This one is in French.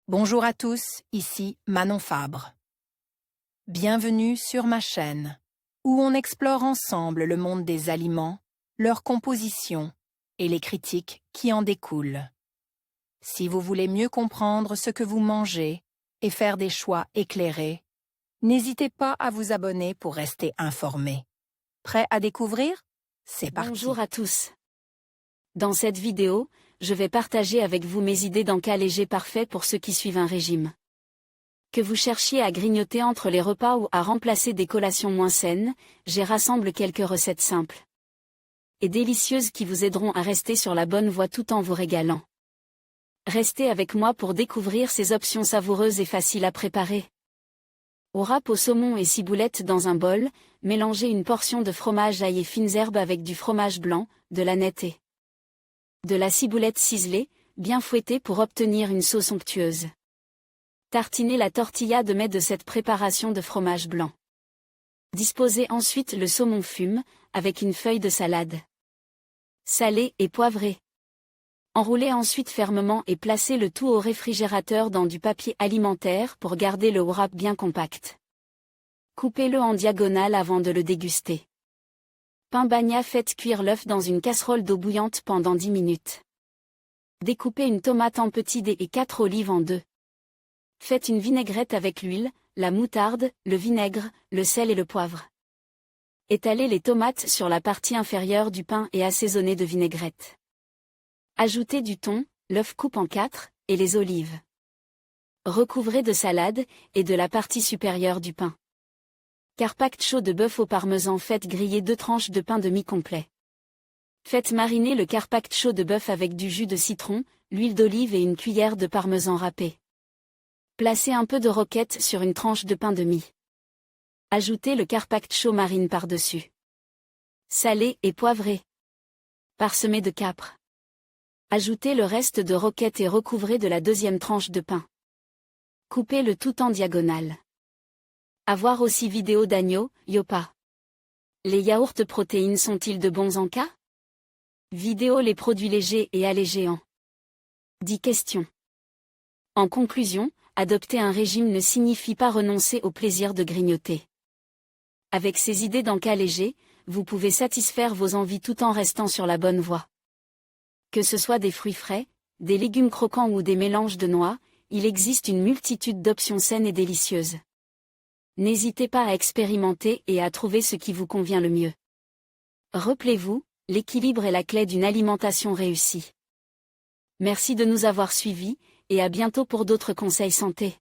Bonjour à tous, ici Manon Fabre. Bienvenue sur ma chaîne, où on explore ensemble le monde des aliments, leur composition et les critiques qui en découlent. Si vous voulez mieux comprendre ce que vous mangez et faire des choix éclairés, n'hésitez pas à vous abonner pour rester informé. Prêt à découvrir? C'est parti. Bonjour à tous. Dans cette vidéo, je vais partager avec vous mes idées d'encas léger parfait pour ceux qui suivent un régime. Que vous cherchiez à grignoter entre les repas ou à remplacer des collations moins saines, j'ai rassemblé quelques recettes simples et délicieuses qui vous aideront à rester sur la bonne voie tout en vous régalant. Restez avec moi pour découvrir ces options savoureuses et faciles à préparer. Au râpe au saumon et ciboulette dans un bol, mélangez une portion de fromage ail et fines herbes avec du fromage blanc, de la nette de la ciboulette ciselée, bien fouettée pour obtenir une sauce onctueuse. Tartinez la tortilla de mets de cette préparation de fromage blanc. Disposez ensuite le saumon fume, avec une feuille de salade. Salez et poivrez. Enroulez ensuite fermement et placez le tout au réfrigérateur dans du papier alimentaire pour garder le wrap bien compact. Coupez-le en diagonale avant de le déguster. Pain bagna, faites cuire l'œuf dans une casserole d'eau bouillante pendant 10 minutes. Découpez une tomate en petits dés et 4 olives en deux. Faites une vinaigrette avec l'huile, la moutarde, le vinaigre, le sel et le poivre. Étalez les tomates sur la partie inférieure du pain et assaisonnez de vinaigrette. Ajoutez du thon, l'œuf coupe en 4, et les olives. Recouvrez de salade, et de la partie supérieure du pain. Carpaccio de bœuf au parmesan, faites griller 2 tranches de pain demi-complet. Faites mariner le carpaccio de bœuf avec du jus de citron, l'huile d'olive et une cuillère de parmesan râpé. Placez un peu de roquette sur une tranche de pain demi. Ajoutez le carpaccio marine par-dessus. Salez et poivrez. Parsemez de capre. Ajoutez le reste de roquette et recouvrez de la deuxième tranche de pain. Coupez le tout en diagonale. À voir aussi vidéo d'agneau, Yopa. Les yaourts protéines sont-ils de bons encas? Vidéo les produits légers et allégés en 10 questions. En conclusion, adopter un régime ne signifie pas renoncer au plaisir de grignoter. Avec ces idées d'encas légers, vous pouvez satisfaire vos envies tout en restant sur la bonne voie. Que ce soit des fruits frais, des légumes croquants ou des mélanges de noix, il existe une multitude d'options saines et délicieuses. N'hésitez pas à expérimenter et à trouver ce qui vous convient le mieux. Rappelez-vous, l'équilibre est la clé d'une alimentation réussie. Merci de nous avoir suivis, et à bientôt pour d'autres conseils santé.